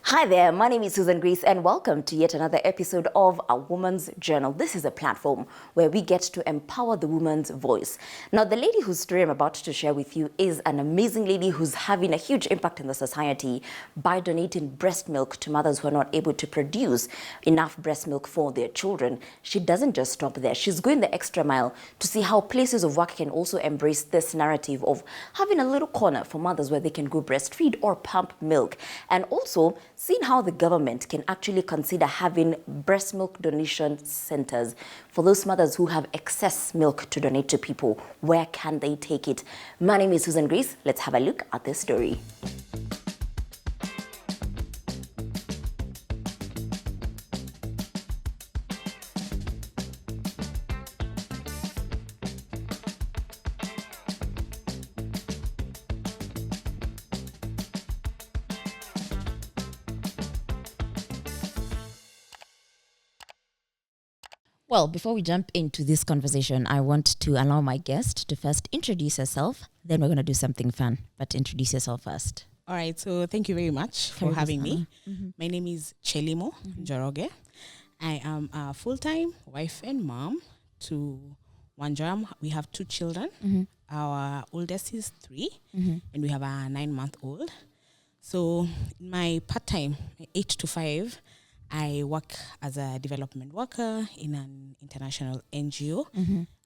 Hi there, my name is Susan Grace and welcome to yet another episode of A Woman's Journal. This is a platform where we get to empower the woman's voice. Now, the lady whose story I'm about to share with you is an amazing lady who's having a huge impact in the society by donating breast milk to mothers who are not able to produce enough breast milk for their children. She doesn't just stop there. She's going the extra mile to see how places of work can also embrace this narrative of having a little corner for mothers where they can go breastfeed or pump milk, and also seeing how the government can actually consider having breast milk donation centers for those mothers who have excess milk to donate to people. Where can they take it? My name is Susan Grace. Let's have a look at this story. Well, before we jump into this conversation, I want to allow my guest to first introduce herself. Then we're going to do something fun, but introduce yourself first. All right, so thank you very much for having me. My name is Chelimo Njoroge. I am a full-time wife and mom to Wanjam. We have 2 children. Our oldest is 3, and we have a 9-month-old. So in my part-time, 8 to 5, I work as a development worker in an international NGO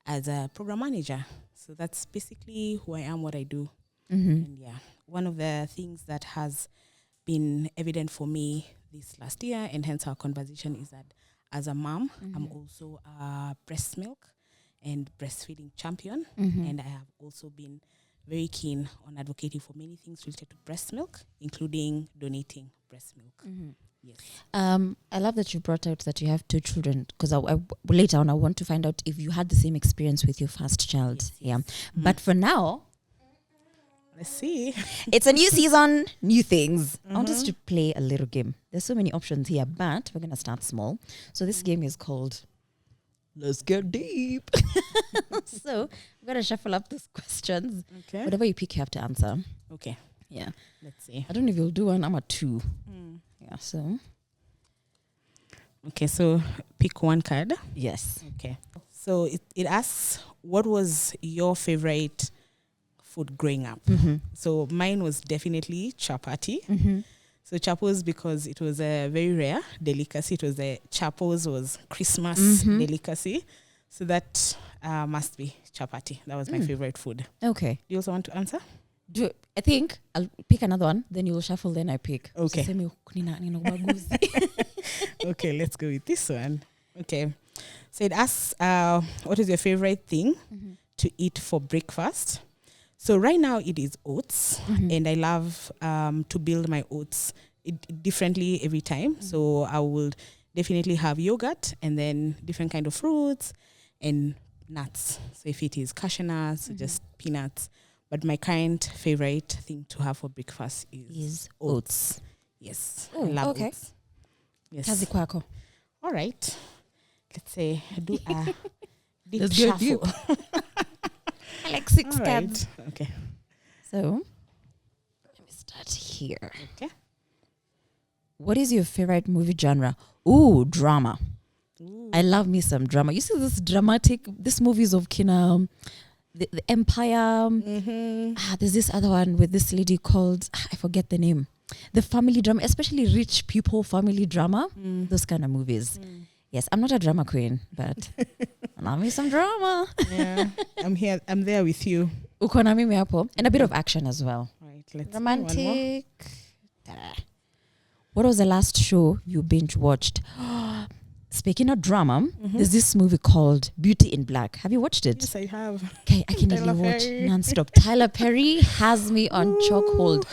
as a program manager. So that's basically who I am, what I do. And yeah, one of the things that has been evident for me this last year, and hence our conversation, is that as a mom, I'm also a breast milk and breastfeeding champion. And I have also been very keen on advocating for many things related to breast milk, including donating breast milk. Yes. I love that you brought out that you have 2 children, because later on I want to find out if you had the same experience with your first child. Yes. But for now, let's see. It's a new season, new things. I want us to play a little game. There's so many options here, but we're going to start small. So this game is called Let's Get Deep. So we're going to shuffle up those questions. Okay. Whatever you pick, you have to answer. Okay. Yeah. Let's see. I don't know if you'll do one. I'm a 2. Yeah, so. Okay, so pick one card. Yes. Okay. So it asks, what was your favorite food growing up? So mine was definitely chapati. So chapos, because it was a very rare delicacy. It was chapos was Christmas delicacy. So that must be chapati. That was my favorite food. Okay. Do you also want to answer? I think I'll pick another one, then you'll shuffle, then I pick. Okay. Okay, let's go with this one. Okay. So it asks, what is your favorite thing to eat for breakfast? So right now it is oats, and I love to build my oats differently every time. So I will definitely have yogurt and then different kind of fruits and nuts. So if it is cashew nuts, just peanuts. But my current favorite thing to have for breakfast is oats. Yes, I love oats. Yes. Kazi kwako. All right. Let's say do a deep Let's go shuffle. deep. I like 6 All cards. right. Okay. So let me start here. Okay. What is your favorite movie genre? Ooh, drama. Ooh. I love me some drama. You see these movies of Kina, the Empire. There's this other one with this lady called, I forget the name. The family drama, especially rich people family drama. Those kind of movies. Yes, I'm not a drama queen, but I love me some drama. Yeah, I'm there with you. Uko na mimi hapo. And a bit of action as well. All right, let's Romantic. What was the last show you binge watched? Speaking of drama, there's this movie called Beauty in Black. Have you watched it? Yes, I have. Okay, I can really watch non-stop. Tyler Perry has me on chokehold.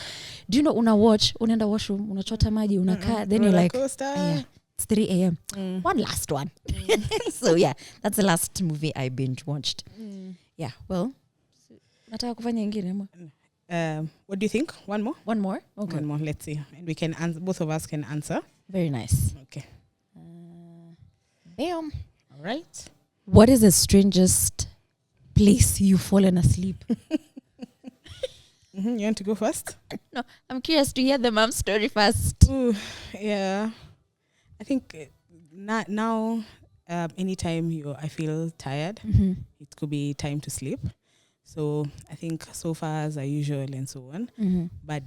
Do you know unaenda washroom, unachota maji, unakaa, then you're like, yeah, it's 3 a.m. One last one. So yeah, that's the last movie I binge watched. Yeah, well, nataka kufanya ingine mo. What do you think? One more? One more? Okay. One more, let's see. And we can answer, both of us can answer. Very nice. Okay. Bam. All right. What is the strangest place you've fallen asleep? You want to go first? No, I'm curious to hear the mom story first. Ooh, yeah. I think now, anytime I feel tired, it could be time to sleep. So I think sofas are usual and so on. But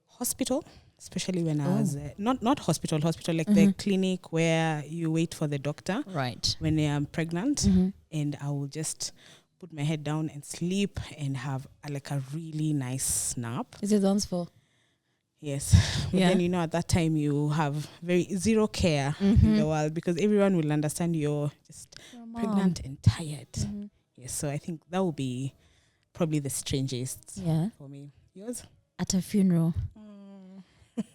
hospital, especially when I was not hospital, like the clinic where you wait for the doctor, Right. when I am pregnant, and I will just put my head down and sleep and have a really nice nap. Is it once for? Yes. But then, at that time you have zero care in the world, because everyone will understand you're just pregnant and tired. Yes. So I think that will be probably the strangest for me. Yours? At a funeral.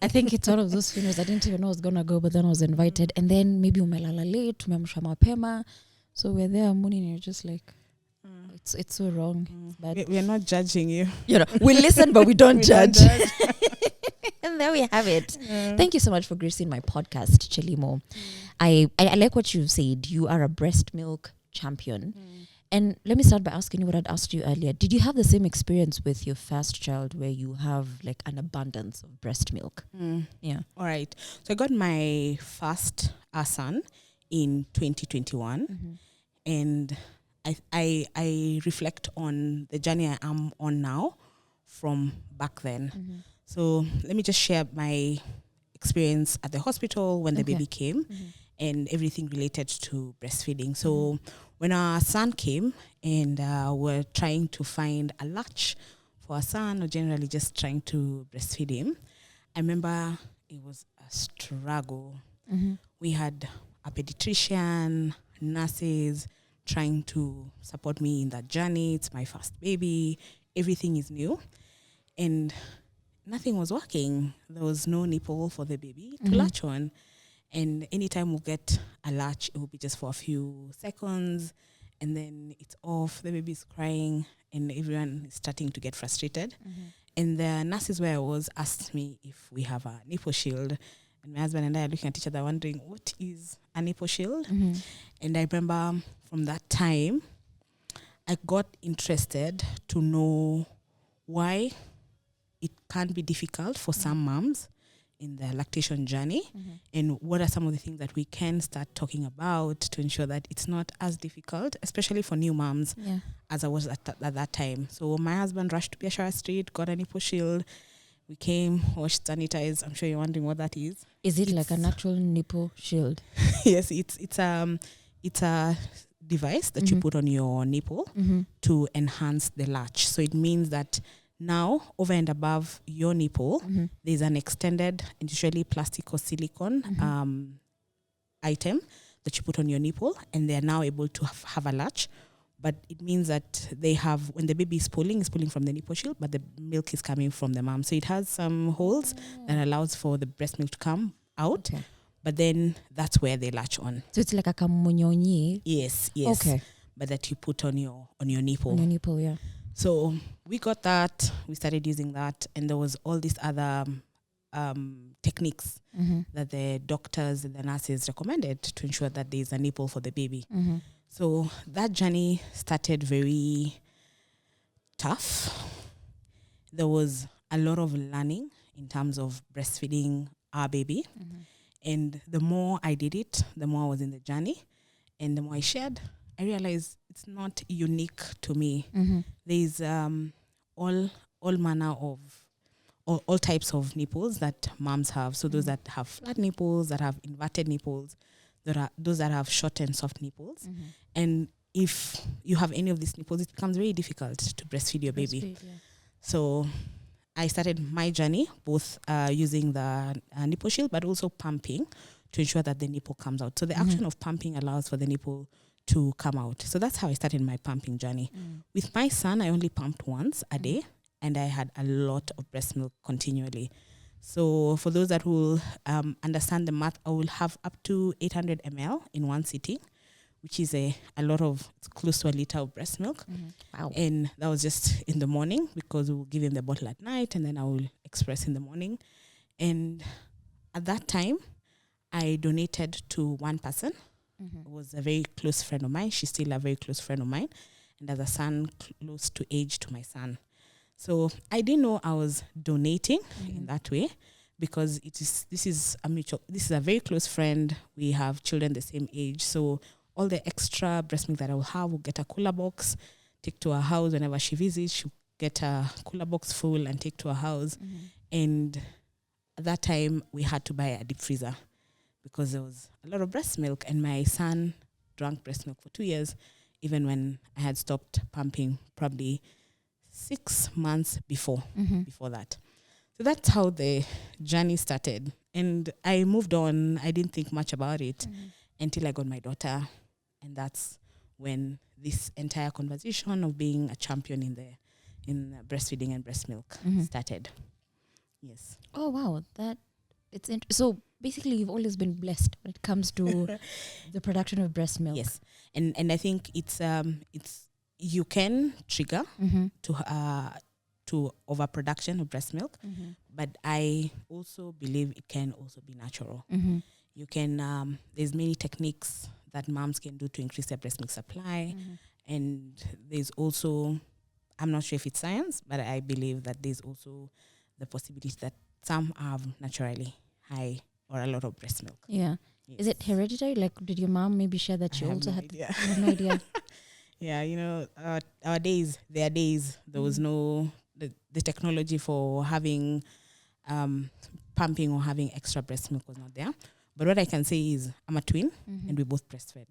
I think it's one of those funerals I didn't even know I was gonna go, but then I was invited, and then maybe umelala late, tumemsha mapema, so we're there morning and you're just like, it's so wrong. But we're not judging you. We listen, but we don't judge. Don't judge. And there we have it. Thank you so much for gracing my podcast, Chelimo. I like what you've said. You are a breast milk champion. And let me start by asking you what I'd asked you earlier. Did you have the same experience with your first child where you have an abundance of breast milk? Yeah. All right. So I got my first son in 2021. And I reflect on the journey I am on now from back then. So let me just share my experience at the hospital when the baby came and everything related to breastfeeding. So when our son came and we're trying to find a latch for our son, or generally just trying to breastfeed him, I remember it was a struggle. We had a pediatrician, nurses trying to support me in that journey. It's my first baby. Everything is new. And nothing was working. There was no nipple for the baby to latch on. And anytime we get a latch, it will be just for a few seconds, and then it's off. The baby's crying, and everyone is starting to get frustrated. And the nurses where I was asked me if we have a nipple shield. And my husband and I are looking at each other wondering, what is a nipple shield? And I remember from that time, I got interested to know why it can be difficult for some moms in their lactation journey, and what are some of the things that we can start talking about to ensure that it's not as difficult, especially for new moms, as I was at that time. So my husband rushed to Biashara Street, got a nipple shield. We came, washed, sanitized. I'm sure you're wondering what that is. Is it like a natural nipple shield? Yes, it's a device that you put on your nipple to enhance the latch. So it means that now, over and above your nipple, there's an extended, usually plastic or silicone item that you put on your nipple, and they're now able to have a latch. But it means that they have, when the baby is pulling from the nipple shield, but the milk is coming from the mom. So it has some holes that allows for the breast milk to come out. Okay. But then that's where they latch on. So it's like a kamunyonyi. Yes. Okay. But that you put on your nipple. On your nipple, yeah. So we got that, we started using that, and there was all these other techniques that the doctors and the nurses recommended to ensure that there's a nipple for the baby. So that journey started very tough. There was a lot of learning in terms of breastfeeding our baby. And the more I did it, the more I was in the journey, and the more I shared, I realized it's not unique to me. There's all manner of, all types of nipples that moms have. So those that have flat nipples, that have inverted nipples, those that have short and soft nipples. And if you have any of these nipples, it becomes very difficult to breastfeed your baby. So I started my journey, both using the nipple shield, but also pumping to ensure that the nipple comes out. So the action of pumping allows for the nipple to come out. So that's how I started my pumping journey. With my son, I only pumped once a day, and I had a lot of breast milk continually. So for those that will understand the math, I will have up to 800 ml in one sitting, which is a lot of, it's close to a liter of breast milk. Wow. And that was just in the morning, because we'll give him the bottle at night, and then I will express in the morning. And at that time, I donated to one person. It was a very close friend of mine. She's still a very close friend of mine. and as a son close to age to my son. So I didn't know I was donating in that way, because this is a very close friend. We have children the same age. So all the extra breast milk that I will have will get a cooler box, take to her house whenever she visits. She'll get a cooler box full and take to her house. And at that time, we had to buy a deep freezer because there was a lot of breast milk, and my son drank breast milk for 2 years, even when I had stopped pumping probably 6 months before that. So that's how the journey started. And I moved on. I didn't think much about it until I got my daughter. And that's when this entire conversation of being a champion in breastfeeding and breast milk started. Yes. Oh, wow. So basically you've always been blessed when it comes to the production of breast milk. Yes. And I think it's you can trigger to overproduction of breast milk, but I also believe it can also be natural. You can there's many techniques that moms can do to increase their breast milk supply, and there's also, I'm not sure if it's science, but I believe that there's also the possibility that some have naturally high or a lot of breast milk. Yeah. Yes. Is it hereditary? Like, did your mom maybe share that she also had? Idea. I have no idea. Yeah, our days, there was no the technology for having pumping or having extra breast milk was not there. But what I can say is I'm a twin, and we both breastfed.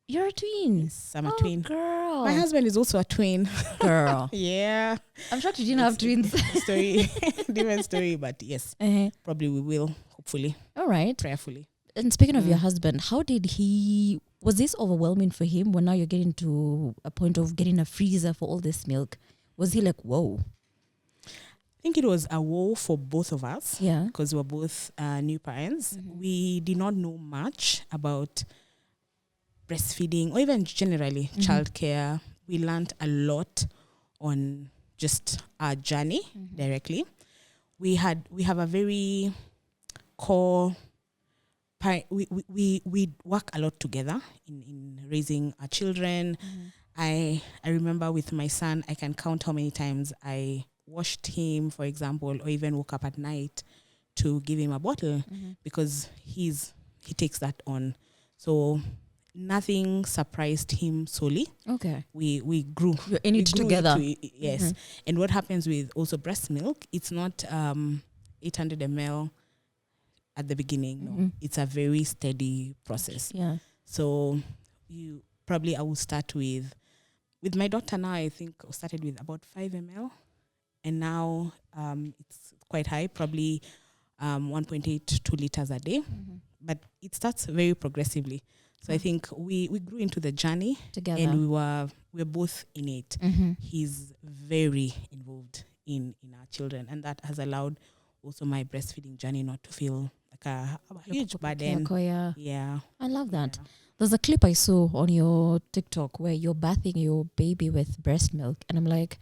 You're a twin. Yes, I'm a twin. Girl. My husband is also a twin. Girl. Yeah. I'm shocked you didn't have twins. Different story, but yes, probably we will, hopefully. All right. Prayerfully. And speaking of your husband, was this overwhelming for him when now you're getting to a point of getting a freezer for all this milk? Was he like, whoa? I think it was a woe for both of us. Yeah. Because we were both new parents. We did not know much about breastfeeding or even generally childcare. We learned a lot on just our journey directly. We have a very core. We work a lot together in raising our children. I remember with my son, I can count how many times I washed him, for example, or even woke up at night to give him a bottle because he takes that on. So nothing surprised him solely. Okay. We grew. You're in it together. Yes. And what happens with also breast milk, it's not 800 ml at the beginning. No, it's a very steady process. Yeah. So I will start with my daughter now. I think I started with about 5 ml, and now it's quite high, probably 1.8 to 2 liters a day. But it starts very progressively. So I think we grew into the journey together, and we're both in it. He's very involved in our children, and that has allowed also my breastfeeding journey not to feel like a huge burden. Yeah. I love that. Yeah. There's a clip I saw on your TikTok where you're bathing your baby with breast milk. And I'm like,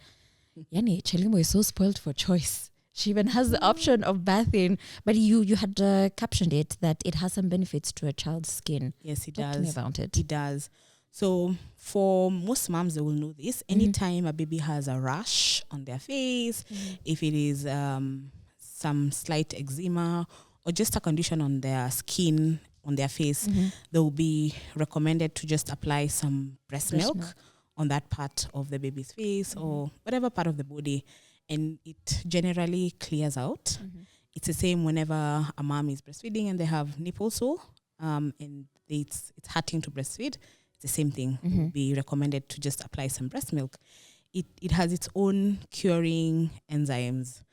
Yani, Chelimo is so spoiled for choice. She even has the option of bathing. But you had captioned it that it has some benefits to a child's skin. Yes, it Talk does. to me about it. It does. So for most moms, they will know this. Anytime a baby has a rash on their face, if it is some slight eczema or just a condition on their skin, on their face, they will be recommended to just apply some breast milk on that part of the baby's face or whatever part of the body, and it generally clears out. It's the same whenever a mom is breastfeeding and they have nipple sore and it's hurting to breastfeed. It's the same thing. It will be recommended to just apply some breast milk. It has its own curing enzymes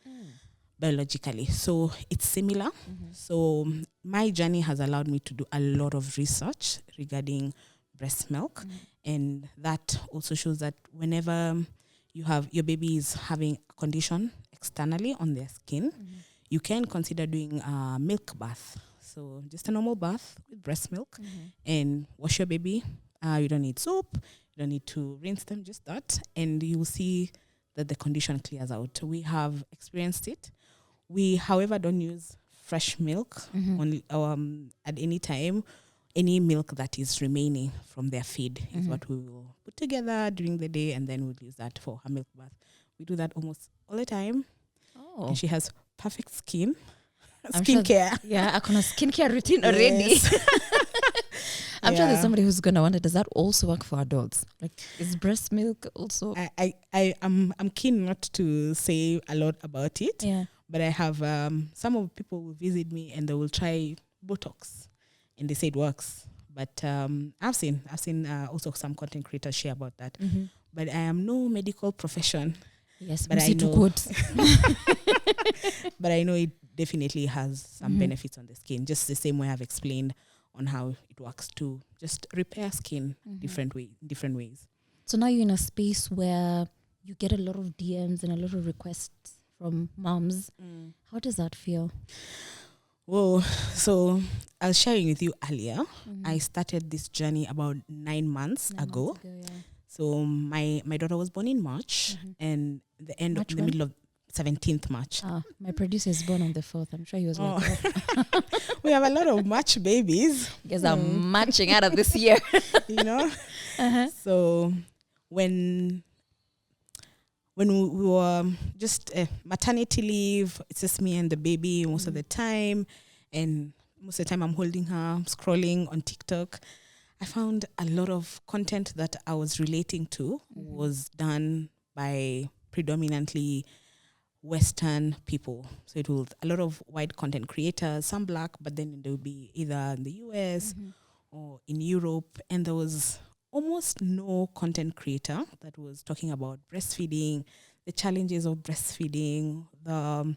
biologically. So it's similar. So my journey has allowed me to do a lot of research regarding breast milk. And that also shows that whenever you have your baby is having a condition externally on their skin, you can consider doing a milk bath. So just a normal bath with breast milk and wash your baby. You don't need soap. You don't need to rinse them, just that. And you will see that the condition clears out. We have experienced it. We, however, don't use fresh milk at any time. any milk that is remaining from their feed is what we will put together during the day, and then we'll use that for her milk bath. We do that almost all the time. Oh. And she has perfect skin. I'm sure Skincare. I can a skincare routine already. Yes. I'm sure there's somebody who's gonna wonder, does that also work for adults? Like, is breast milk also? I'm keen not to say a lot about it. Yeah. But I have some of people will visit me and they will try Botox, and they say it works. But I've seen also some content creators share about that. But I am no medical profession. Yes, but I know. Good. But I know it definitely has some benefits on the skin, just the same way I've explained on how it works to just repair skin different ways. So now you're in a space where you get a lot of DMs and a lot of requests from moms. How does that feel? Well, so I was sharing with you earlier. I started this journey about 9 months ago. So my daughter was born in March, and the middle of 17th March. My producer is born on the 4th. I'm sure he was like, we have a lot of March babies. You guys are marching out of this year. You know? So when we were just maternity leave, it's just me and the baby most of the time. And most of the time I'm holding her, scrolling on TikTok. I found a lot of content that I was relating to was done by predominantly Western people. So it was a lot of white content creators, some black, but then there would be either in the US or in Europe. And there was almost no content creator that was talking about breastfeeding, the challenges of breastfeeding, the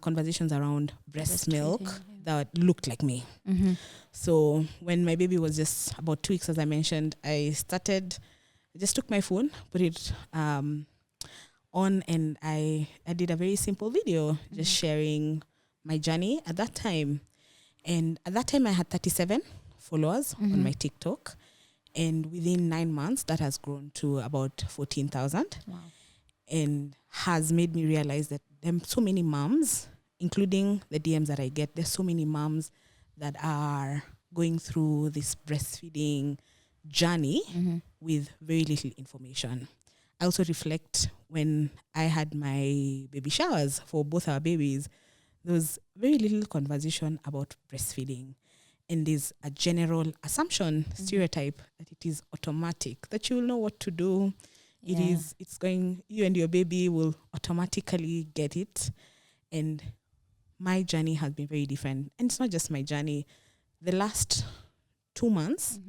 conversations around breast milk that looked like me. So when my baby was just about 2 weeks, as I mentioned, I just took my phone, put it on, and I did a very simple video, just sharing my journey at that time. And at that time, I had 37 followers on my TikTok. And within 9 months, that has grown to about 14,000. Wow. And has made me realize that there are so many moms, including the DMs that I get, there's so many moms that are going through this breastfeeding journey with very little information. I also reflect when I had my baby showers for both our babies, there was very little conversation about breastfeeding. And there's a general assumption, stereotype, that it is automatic, that you will know what to do. You and your baby will automatically get it. And my journey has been very different. And it's not just my journey. The last 2 months,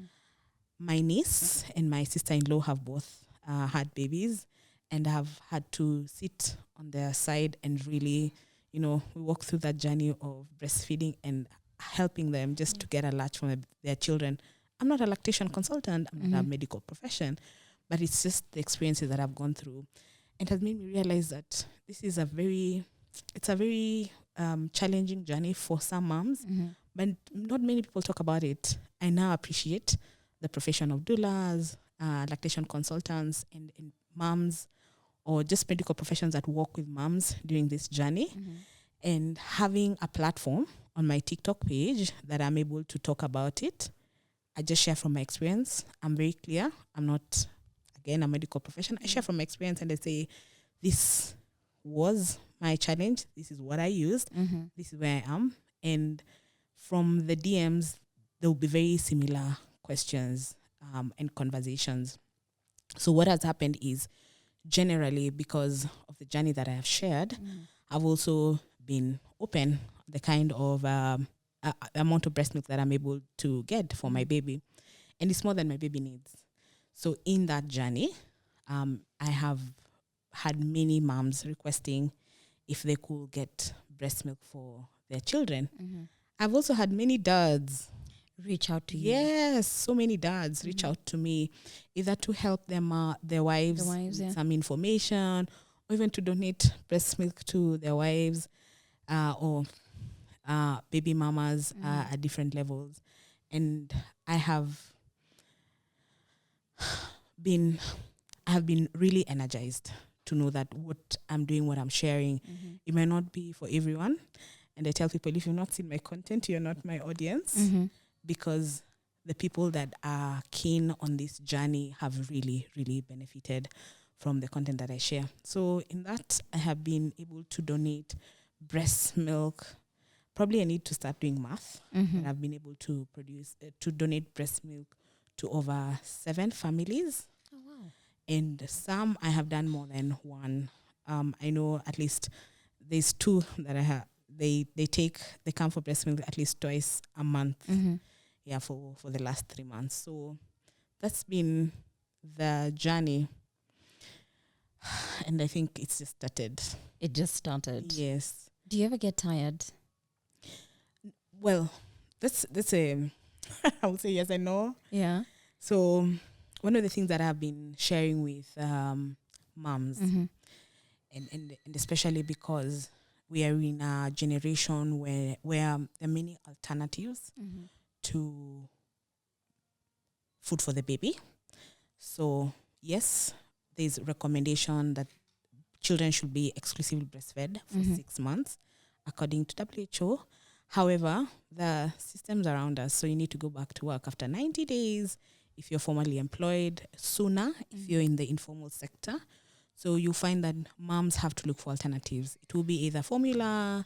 my niece and my sister-in-law have both had babies, and have had to sit on their side and really, we walk through that journey of breastfeeding and helping them just to get a latch from their children. I'm not a lactation consultant. I'm not a medical profession, but it's just the experiences that I've gone through. And has made me realize that this is a very challenging journey for some moms, but not many people talk about it. I now appreciate the profession of doulas, lactation consultants, and moms, or just medical professions that work with moms during this journey. And having a platform on my TikTok page that I'm able to talk about it. I just share from my experience. I'm very clear. I'm not, again, a medical profession. I share from my experience and I say, this was my challenge. This is what I used. This is where I am. And from the DMs, there will be very similar questions and conversations. So what has happened is, generally, because of the journey that I have shared, I've also been open the kind of amount of breast milk that I'm able to get for my baby. And it's more than my baby needs. So in that journey, I have had many moms requesting if they could get breast milk for their children. I've also had many dads reach out to you. Yes, so many dads reach out to me, either to help them, their wives with some information, or even to donate breast milk to their wives, or baby mamas at different levels. And I have been really energized to know that what I'm doing, what I'm sharing, it might not be for everyone. And I tell people, if you've not seen my content, you're not my audience, because the people that are keen on this journey have really, really benefited from the content that I share. So in that, I have been able to donate breast milk. Probably I need to start doing math. And I've been able to donate breast milk to over 7 families. Oh, wow. And some I have done more than one. I know at least there's 2 that I have. They come for breast milk at least twice a month. Yeah, for the last 3 months. So that's been the journey. And I think it's just started. It just started. Yes. Do you ever get tired? Well, that's a I would say yes and no. Yeah. So one of the things that I've been sharing with moms, and especially because we are in a generation where there are many alternatives to food for the baby. So yes, there's a recommendation that children should be exclusively breastfed for 6 months, according to WHO. However, the systems around us, so you need to go back to work after 90 days if you're formally employed, sooner if you're in the informal sector. So you find that moms have to look for alternatives. It will be either formula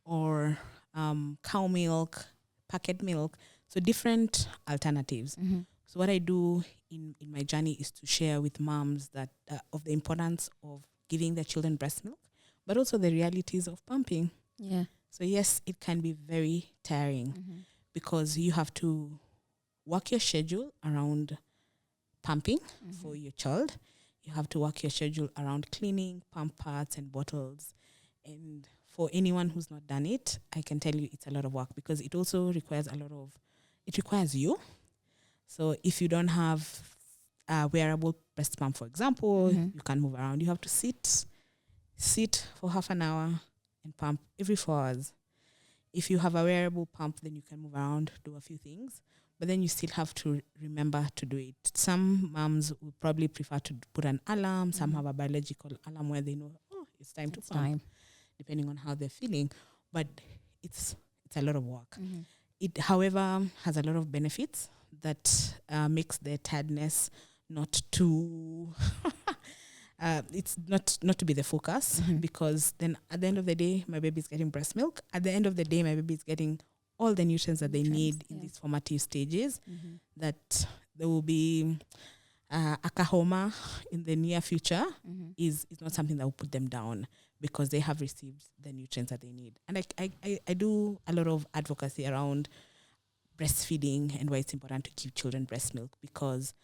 or cow milk, packet milk, so different alternatives. So what I do in my journey is to share with moms that of the importance of giving their children breast milk, but also the realities of pumping. Yeah. So yes, it can be very tiring because you have to work your schedule around pumping for your child. You have to work your schedule around cleaning, pump pads and bottles. And for anyone who's not done it, I can tell you it's a lot of work because it also requires it requires you. So if you don't have a wearable breast pump, for example, you can't move around. You have to sit for half an hour and pump every 4 hours. If you have a wearable pump, then you can move around, do a few things, but then you still have to remember to do it. Some moms would probably prefer to put an alarm. Some have a biological alarm where they know, it's time to pump, depending on how they're feeling. But it's a lot of work. It, however, has a lot of benefits that makes their tiredness not too... it's not to be the focus because then at the end of the day, my baby's getting breast milk. At the end of the day, my baby's getting all the nutrients that they need in these formative stages, that there will be a kahoma in the near future is not something that will put them down because they have received the nutrients that they need. And I do a lot of advocacy around breastfeeding and why it's important to give children breast milk because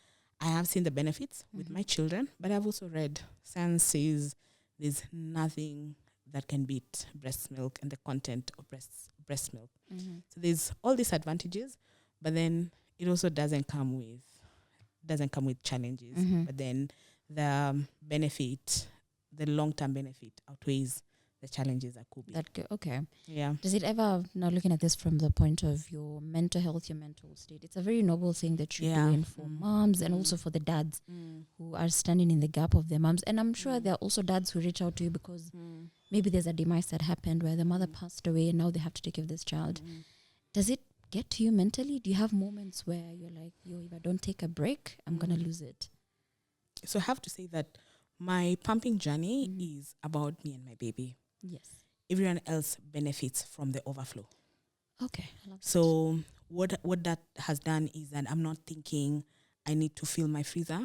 I have seen the benefits with my children, but I've also read science says there's nothing that can beat breast milk and the content of breast milk. So there's all these advantages, but then it also doesn't come with challenges. But then the benefit, the long-term benefit outweighs the challenges that could be. Okay. Yeah. Does it ever, now looking at this from the point of your mental health, your mental state, it's a very noble thing that you're doing for moms and also for the dads who are standing in the gap of their moms. And I'm sure there are also dads who reach out to you because maybe there's a demise that happened where the mother passed away and now they have to take care of this child. Does it get to you mentally? Do you have moments where you're like, if I don't take a break, I'm going to lose it? So I have to say that my pumping journey is about me and my baby. Yes. Everyone else benefits from the overflow. Okay. I love So what that has done is that I'm not thinking I need to fill my freezer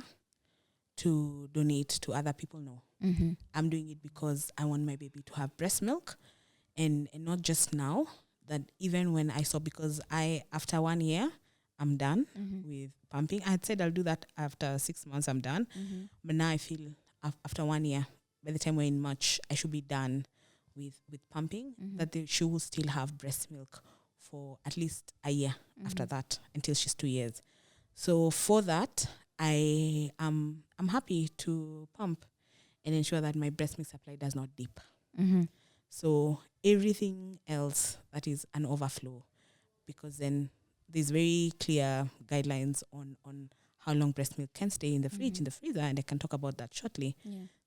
to donate to other people. No. I'm doing it because I want my baby to have breast milk and not just now, that even when I saw, because after 1 year, I'm done with pumping. I had said I'll do that after 6 months, I'm done. But now I feel after 1 year, by the time we're in March, I should be done with pumping, that she will still have breast milk for at least a year after that, until she's 2 years. So for that, I'm happy to pump and ensure that my breast milk supply does not dip. So everything else that is an overflow, because then there's very clear guidelines on how long breast milk can stay in the fridge, in the freezer, and I can talk about that shortly.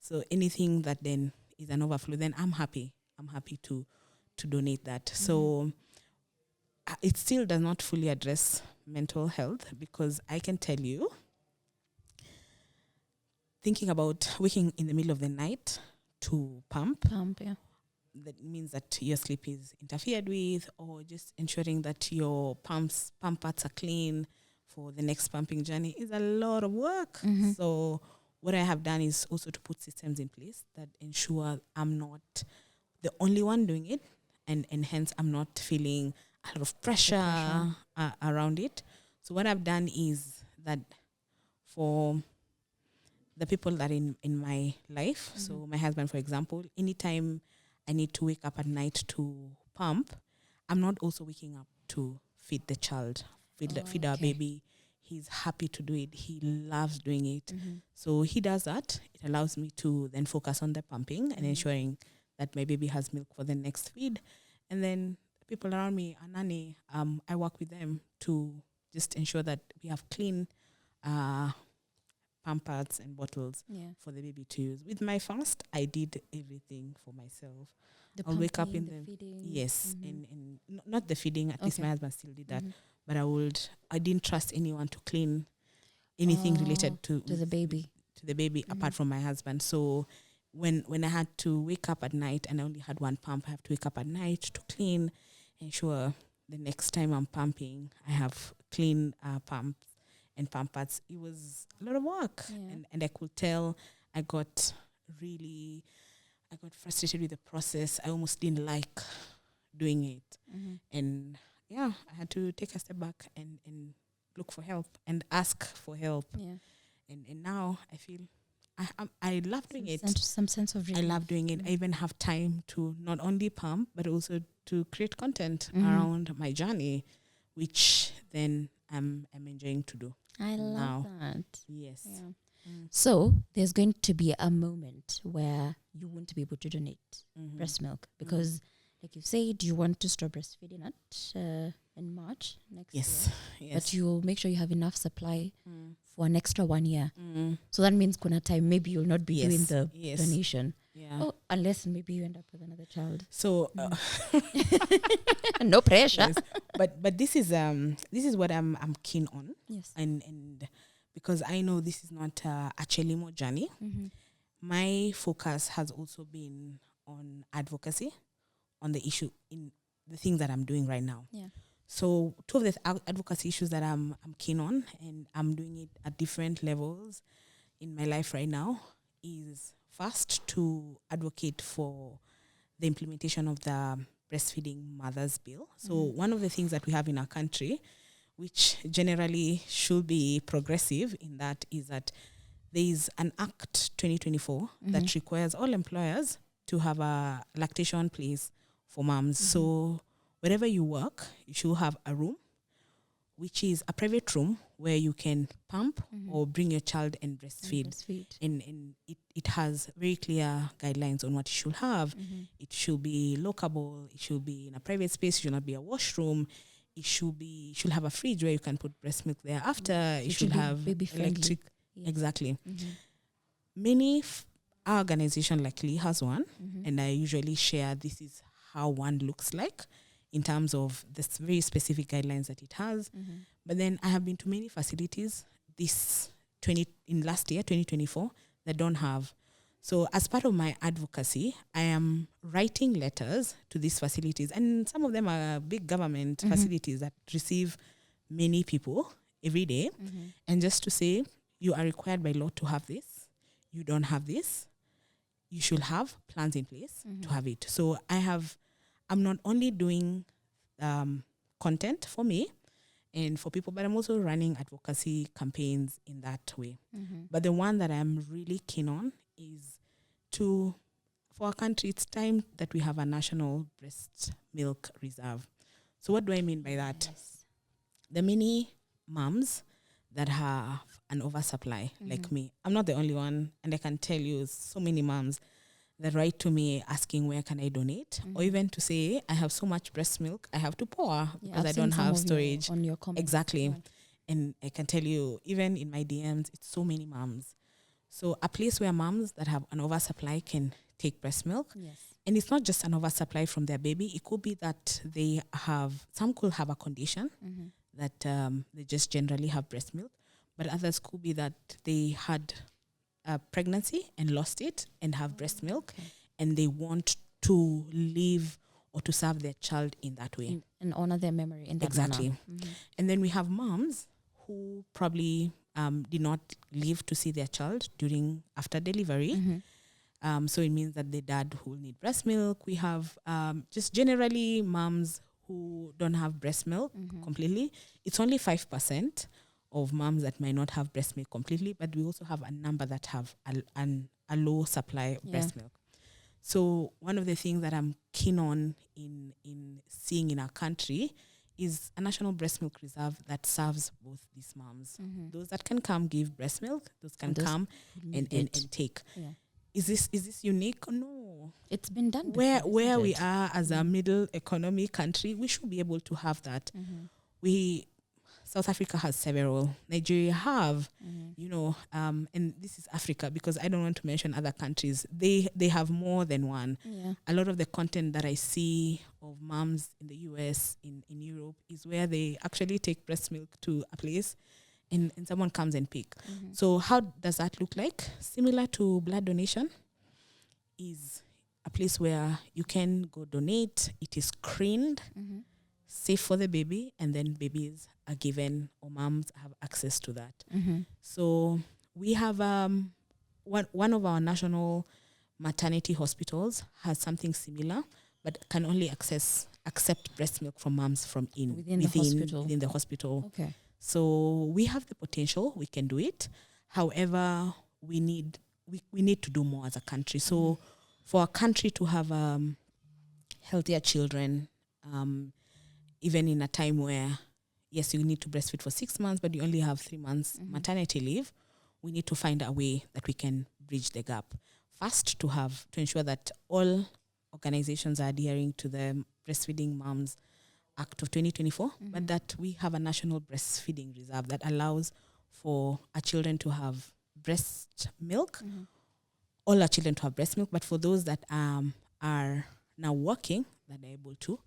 So anything that then is an overflow, then I'm happy to donate that. So it still does not fully address mental health, because I can tell you, thinking about waking in the middle of the night to pump, Yeah. that means that your sleep is interfered with, or just ensuring that your pump pads are clean for the next pumping journey is a lot of work. So what I have done is also to put systems in place that ensure I'm not the only one doing it, and hence I'm not feeling a lot of pressure. Around it. So what I've done is that for the people that in my life, so my husband, for example, anytime I need to wake up at night to pump, I'm not also waking up to feed the child, feed our baby. He's happy to do it. He loves doing it. So he does that. It allows me to then focus on the pumping and ensuring that my baby has milk for the next feed. And then people around me, Anani, I work with them to just ensure that we have clean pump pads and bottles for the baby to use. With my fast, I did everything for myself. I'll wake up in the feeding. Yes, and not the feeding. At least my husband still did that. But I didn't trust anyone to clean anything related to the baby. To the baby, apart from my husband. So when I had to wake up at night and I only had one pump, I have to wake up at night to clean, ensure the next time I'm pumping, I have clean pumps and pump pads. It was a lot of work. And I could tell I got frustrated with the process. I almost didn't like doing it. And I had to take a step back and look for help and ask for help. And now I feel I love doing it. Some sense of relief. I love doing it. I even have time to not only pump, but also to create content around my journey, which then I'm enjoying to do. I love that. Yes. Yeah. So there's going to be a moment where you won't be able to donate breast milk because, like you said, you want to stop breastfeeding in March next year. Yes. But you'll make sure you have enough supply for an extra 1 year. So that means kuna time maybe you'll not be doing the donation. Yeah. Oh, unless maybe you end up with another child. So no pressure. Yes. But this is what I'm keen on. Yes. And because I know this is not a Chelimo journey, my focus has also been on advocacy, on the issue in the things that I'm doing right now. Yeah. So two of the advocacy issues that I'm keen on, and I'm doing it at different levels in my life right now, is first to advocate for the implementation of the breastfeeding mothers bill. So one of the things that we have in our country, which generally should be progressive in that, is that there is an Act 2024 that requires all employers to have a lactation place for moms. So wherever you work, you should have a room, which is a private room where you can pump or bring your child and breastfeed. And it has very clear guidelines on what you should have. It should be lockable. It should be in a private space. It should not be a washroom. It should have a fridge where you can put breast milk there after. It should have baby electric. Yes. Exactly. Many our organization luckily has one, and I usually share this is how one looks like in terms of the very specific guidelines that it has. But then I have been to many facilities in last year, 2024, that don't have. So as part of my advocacy, I am writing letters to these facilities, and some of them are big government facilities that receive many people every day. And just to say, you are required by law to have this. You don't have this. You should have plans in place to have it. So I'm not only doing content for me and for people, but I'm also running advocacy campaigns in that way. But the one that I'm really keen on is for our country, it's time that we have a national breast milk reserve. So what do I mean by that? The many moms that have an oversupply, like me. I'm not the only one, and I can tell you so many moms that write to me asking where can I donate, or even to say I have so much breast milk I have to pour because I don't have storage. On your comments. Exactly. And I can tell you, even in my DMs, it's so many moms. So a place where moms that have an oversupply can take breast milk. Yes. And it's not just an oversupply from their baby. It could be that some could have a condition that they just generally have breast milk, but others could be that they had a pregnancy and lost it and have breast milk, and they want to live or to serve their child in that way. And honor their memory in that Exactly. manner. And then we have moms who probably did not live to see their child after delivery. So it means that the dad who will need breast milk. We have just generally moms who don't have breast milk completely. It's only 5% of moms that might not have breast milk completely, but we also have a number that have a low supply of breast milk. So one of the things that I'm keen on in seeing in our country is a national breast milk reserve that serves both these moms. Those that can come give breast milk, those can come and take. Yeah. Is this unique? No. It's been done Where before, we are as a middle economy country, we should be able to have that. South Africa has several. Nigeria have, and this is Africa because I don't want to mention other countries. They have more than one. Yeah. A lot of the content that I see of moms in the US, in Europe, is where they actually take breast milk to a place and someone comes and pick. So how does that look like? Similar to blood donation, is a place where you can go donate. It is screened, safe for the baby, and then babies are given, or moms have access to that. So we have one of our national maternity hospitals has something similar, but can only accept breast milk from moms from within the hospital. Okay. So we have the potential, we can do it. However, we need to do more as a country. So for a country to have healthier children, even in a time where, yes, you need to breastfeed for 6 months, but you only have 3 months maternity leave, we need to find a way that we can bridge the gap. First, to ensure that all organizations are adhering to the Breastfeeding Moms Act of 2024, but that we have a national breastfeeding reserve that allows for our children to have breast milk, all our children to have breast milk, but for those that are now working, that are able to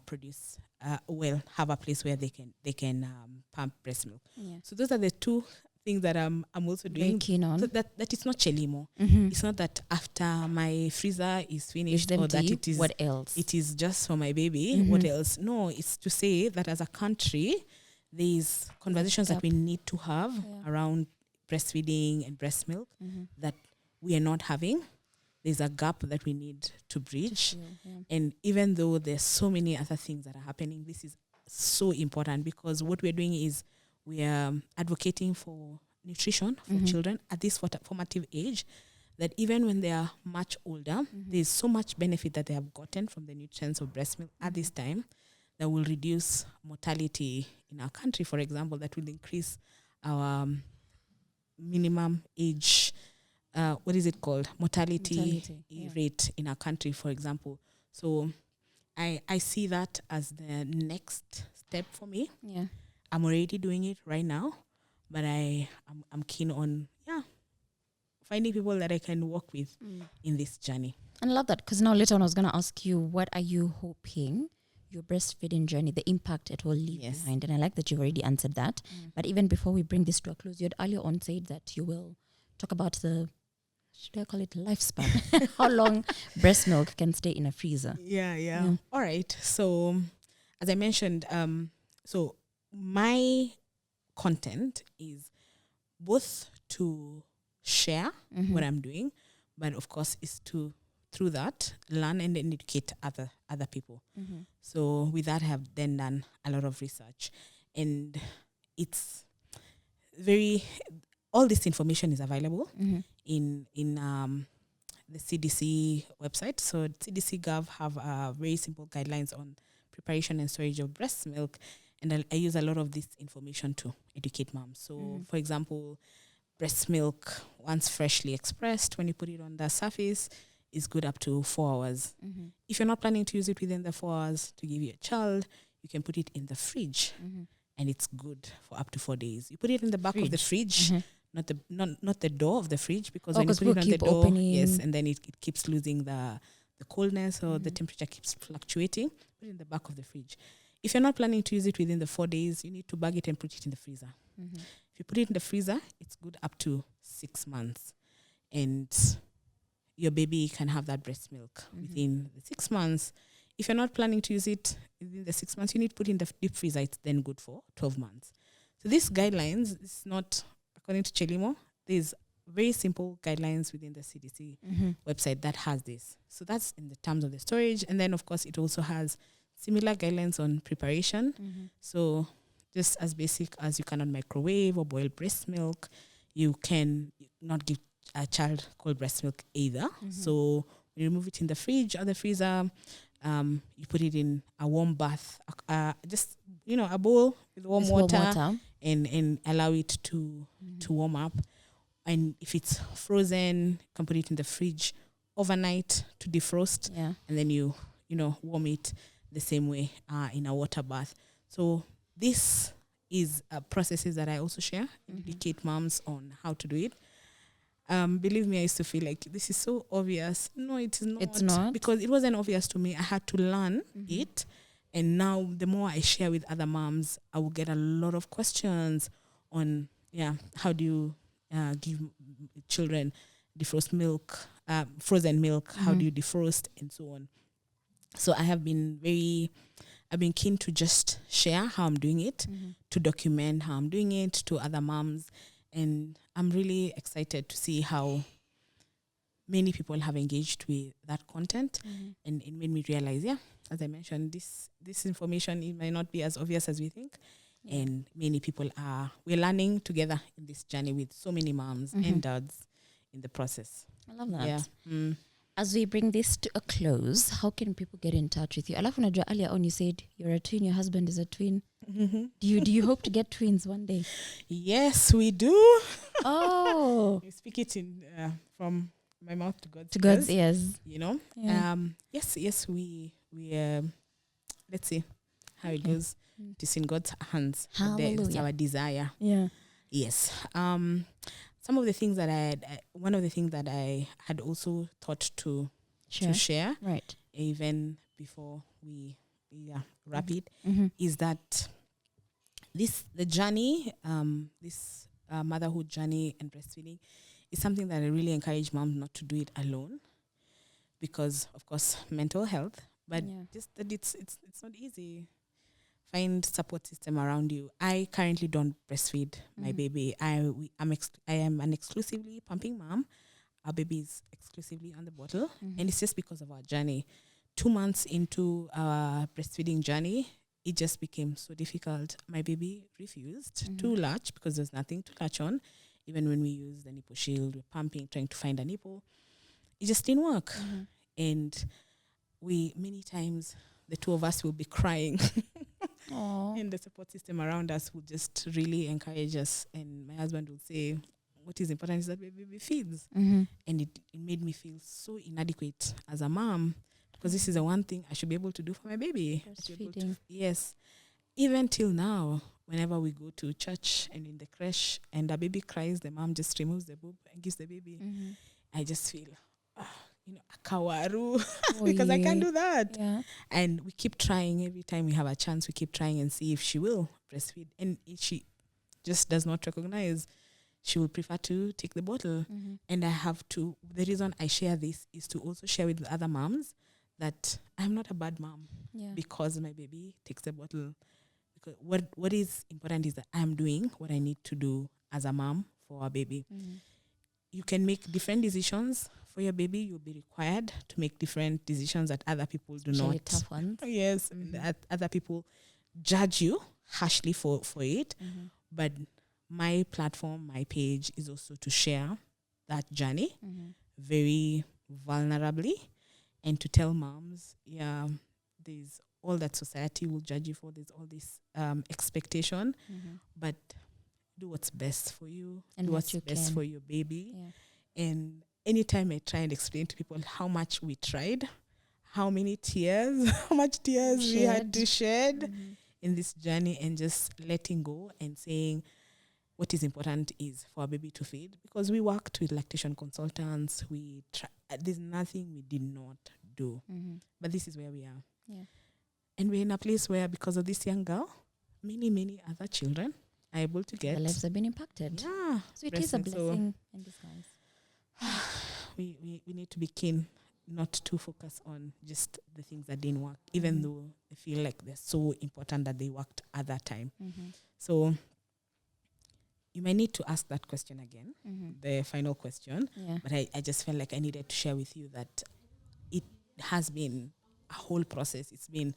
produce, have a place where they can pump breast milk. Yeah. So those are the two things that I'm also doing. Very keen on. So that it's not Chelimo. It's not that after my freezer is finished or that it is what else? It is just for my baby. What else? No, it's to say that as a country, there's conversations that we need to have around breastfeeding and breast milk that we are not having. There's a gap that we need to bridge. And even though there's so many other things that are happening, this is so important because what we're doing is we are advocating for nutrition for children at this formative age, that even when they are much older, there's so much benefit that they have gotten from the nutrients of breast milk at this time that will reduce mortality in our country, for example, that will increase our minimum age, mortality rate in our country, for example. So I see that as the next step for me. Yeah. I'm already doing it right now, but I'm keen on finding people that I can work with in this journey. And I love that because now later on I was going to ask you, what are you hoping your breastfeeding journey, the impact it will leave behind? And I like that you've already answered that. But even before we bring this to a close, you had earlier on said that you will talk about should I call it lifespan? How long breast milk can stay in a freezer? Yeah. All right. So as I mentioned, so my content is both to share what I'm doing, but of course is to, through that, learn and educate other people. So with that, I have then done a lot of research, and it's all this information is available in the CDC website. So CDC Gov have very simple guidelines on preparation and storage of breast milk. And I use a lot of this information to educate moms. So, for example, breast milk, once freshly expressed, when you put it on the surface, is good up to 4 hours. If you're not planning to use it within the 4 hours to give your child, you can put it in the fridge, and it's good for up to 4 days. You put it in the back of the fridge, not the door of the fridge, because when you put it on the door, and then it keeps losing the coldness or the temperature keeps fluctuating. Put it in the back of the fridge. If you're not planning to use it within the 4 days, you need to bag it and put it in the freezer. If you put it in the freezer, it's good up to 6 months. And your baby can have that breast milk within the 6 months. If you're not planning to use it within the 6 months, you need to put it in the deep freezer. It's then good for 12 months. So these guidelines, it's not according to Chelimo. There's very simple guidelines within the CDC website that has this. So that's in the terms of the storage. And then, of course, it also has similar guidelines on preparation. So just as basic as you cannot microwave or boil breast milk, you can not give a child cold breast milk either. So you remove it in the fridge or the freezer. You put it in a warm bath, just, a bowl with warm water. And allow it to warm up. And if it's frozen, you can put it in the fridge overnight to defrost. And then you warm it the same way in a water bath. So this is processes that I also share and educate moms on how to do it. Believe me, I used to feel like this is so obvious. No, it is not. It's not? Because it wasn't obvious to me. I had to learn it. And now the more I share with other moms, I will get a lot of questions on, how do you give children defrost milk, frozen milk, how do you defrost, and so on. So I've been keen to just share how I'm doing it, to document how I'm doing it to other moms. And I'm really excited to see how many people have engaged with that content. And it made me realize, as I mentioned, this information, it might not be as obvious as we think. And many people we're learning together in this journey with so many moms and dads in the process. I love that. As we bring this to a close, how can people get in touch with you? Alafu najua earlier on you said you're a twin, your husband is a twin. Do you hope to get twins one day? Yes, we do. Oh. You speak it in from my mouth to God's ears. God's ears. Yes, we let's see how it goes. It is in God's hands. Hallelujah. It's our desire. Yeah. Yes. Some of the things that one of the things that I had also thought to share, right, even before we wrap it, is that the journey, this motherhood journey and breastfeeding is something that I really encourage moms not to do it alone, because of course mental health, but just that it's not easy. Find support system around you. I currently don't breastfeed my baby. I am an exclusively pumping mom. Our baby is exclusively on the bottle, and it's just because of our journey. 2 months into our breastfeeding journey, it just became so difficult. My baby refused to latch because there's nothing to latch on. Even when we use the nipple shield, we're pumping, trying to find a nipple, it just didn't work. And many times the two of us will be crying. And the support system around us will just really encourage us. And my husband would say, what is important is that my baby feeds. And it made me feel so inadequate as a mom, because this is the one thing I should be able to do for my baby. Yes. Even till now, whenever we go to church and in the creche and the baby cries, the mom just removes the boob and gives the baby. I just feel, a kawaru, because I can't do that. And we keep trying every time we have a chance. We keep trying and see if she will breastfeed. And if she just does not recognize, she will prefer to take the bottle. And I have to, the reason I share this is to also share with other moms that I'm not a bad mom because my baby takes the bottle. Because what is important is that I'm doing what I need to do as a mom for our baby. You can make different decisions for your baby. You'll be required to make different decisions that other people do not. Tough ones. Yes, that other people judge you harshly for it. But my platform, my page is also to share that journey very vulnerably, and to tell moms, there's all that society will judge you for. There's all this expectation, but do what's best for you, and do what's best for your baby. And anytime I try and explain to people how much we tried, how much tears we had to shed in this journey, and just letting go and saying what is important is for our baby to feed, because we worked with lactation consultants. There's nothing we did not do, but this is where we are. And we're in a place where, because of this young girl, many other children are able to get. Their lives have been impacted. Yeah. So it is a breast milk. blessing in disguise. We need to be keen not to focus on just the things that didn't work, even though I feel like they're so important that they worked at that time. So you might need to ask that question again, the final question. Yeah. But I just felt like I needed to share with you that it has been a whole process. It's been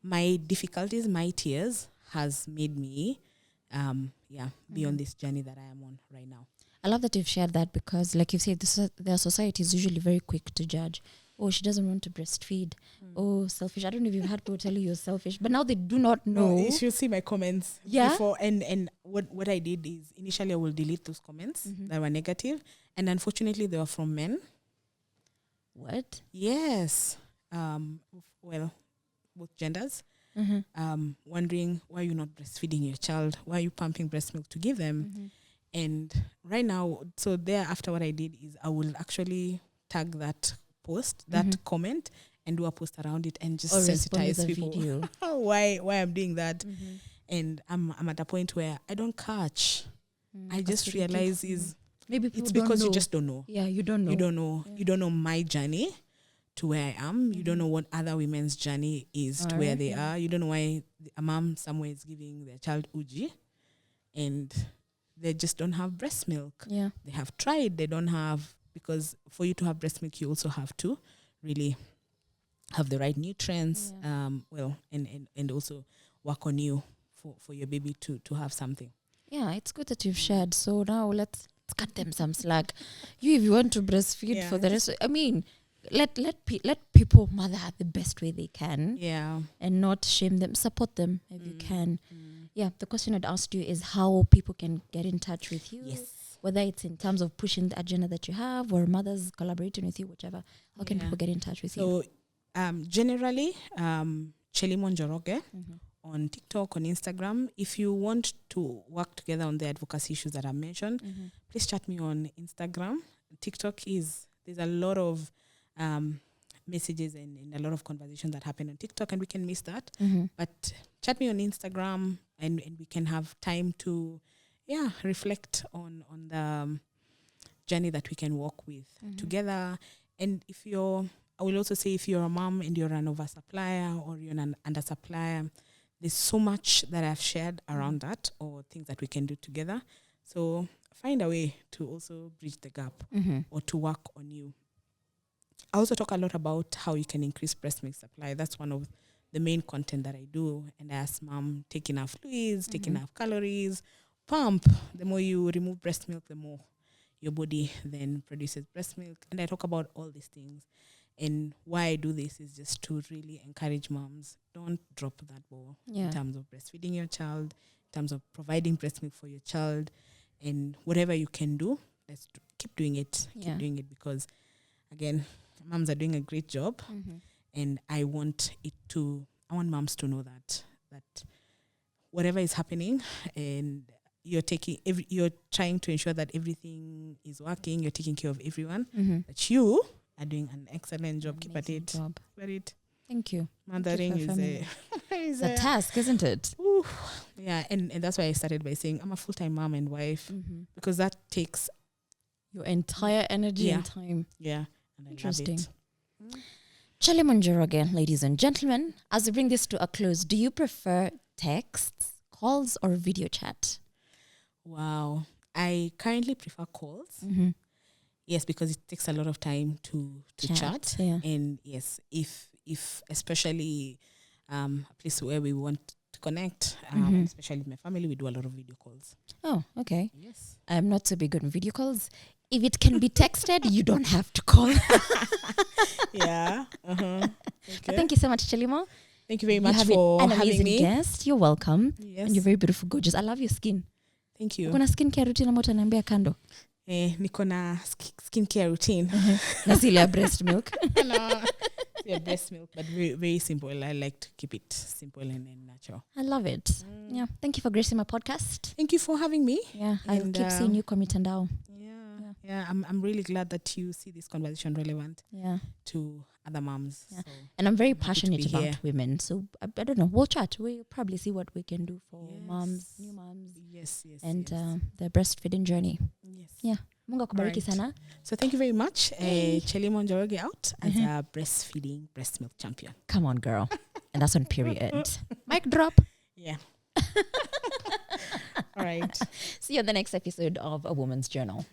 my difficulties, my tears has made me, be on this journey that I am on right now. I love that you've shared that because, like you said, their society is usually very quick to judge. Oh, she doesn't want to breastfeed. Oh, selfish. I don't know if you've had people tell you you're selfish, but now they do not know. No, you should see my comments before. And what I did is initially I will delete those comments that were negative. And unfortunately, they were from men. What? Yes. Both genders. Wondering why you're not breastfeeding your child. Why are you pumping breast milk to give them? And right now, so thereafter what I did is I will actually tag that post, that comment, and do a post around it and just sensitize people why I'm doing that. And I'm at a point where I don't catch. I just realize maybe it's because you just don't know. Yeah, you don't know. You don't know. You don't know my journey to where I am. You don't know what other women's journey is to where they are. You don't know why a mom somewhere is giving their child uji and they just don't have breast milk. Yeah. They have tried, they don't have, because for you to have breast milk, you also have to really have the right nutrients, and also work on you for your baby to have something. Yeah, it's good that you've shared. So now let's cut them some slack. If you want to breastfeed for the rest, let people mother the best way they can. Yeah. And not shame them. Support them if you can. Yeah, the question I'd asked you is how people can get in touch with you. Yes. Whether it's in terms of pushing the agenda that you have or mothers collaborating with you, whichever. How can people get in touch with you? So generally, Chelimo Njoroge on TikTok, on Instagram. If you want to work together on the advocacy issues that I mentioned, please chat me on Instagram. TikTok there's a lot of messages and a lot of conversations that happen on TikTok, and we can miss that. But chat me on Instagram, and we can have time to reflect on the journey that we can walk with together. And I will also say, if you're a mom and you're an oversupplier or you're an undersupplier, there's so much that I've shared around that, or things that we can do together. So find a way to also bridge the gap or to work on you. I also talk a lot about how you can increase breast milk supply. That's one of the main content that I do. And I ask mom, take enough fluids, take enough calories, pump. The more you remove breast milk, the more your body then produces breast milk. And I talk about all these things. And why I do this is just to really encourage moms. Don't drop that ball in terms of breastfeeding your child, in terms of providing breast milk for your child. And whatever you can do, let's keep doing it. Keep doing it, because, again, moms are doing a great job. And I want moms to know that whatever is happening, and you're trying to ensure that everything is working, you're taking care of everyone, that you are doing an excellent job. Keep at it. Thank you. Mothering is a task, isn't it? Ooh, yeah, and that's why I started by saying I'm a full-time mom and wife, because that takes your entire energy and time. Yeah. And interesting. I love it. Chelimo Njoroge, ladies and gentlemen, as we bring this to a close, do you prefer texts, calls, or video chat? Wow. I currently prefer calls. Yes, because it takes a lot of time to chat. Yeah. And yes, if especially a place where we want to connect, especially with my family, we do a lot of video calls. Oh, okay. Yes. I'm not so big on video calls. If it can be texted, you don't have to call. Yeah. Okay. Thank you so much, Chelimo. Thank you very much for having me. An amazing guest. You're welcome. Yes. And you're very beautiful, gorgeous. I love your skin. Thank you. Kuna skincare routine ambayo utaniambia kando? Niko na skincare routine. Na zile ya breast milk. No. Yeah, breast milk, but very, very simple. I like to keep it simple and natural. I love it. Yeah. Thank you for gracing my podcast. Thank you for having me. Yeah. I'll keep seeing you kwa mitandao. Yeah. Yeah, I'm really glad that you see this conversation relevant Yeah. to other moms. Yeah. So And I'm very happy to passionate be about here. women. So I don't know. We'll chat. We'll probably see what we can do for moms, Yes. new moms, Yes, yes, and yes. the breastfeeding journey. Yes. Yeah. Mungu akubariki Alright. sana. So thank you very much. Yay. Chelimo Njoroge out as a breastfeeding breast milk champion. Come on, girl. And that's on period. Mic drop. Yeah. All right. See you on the next episode of A Woman's Journal.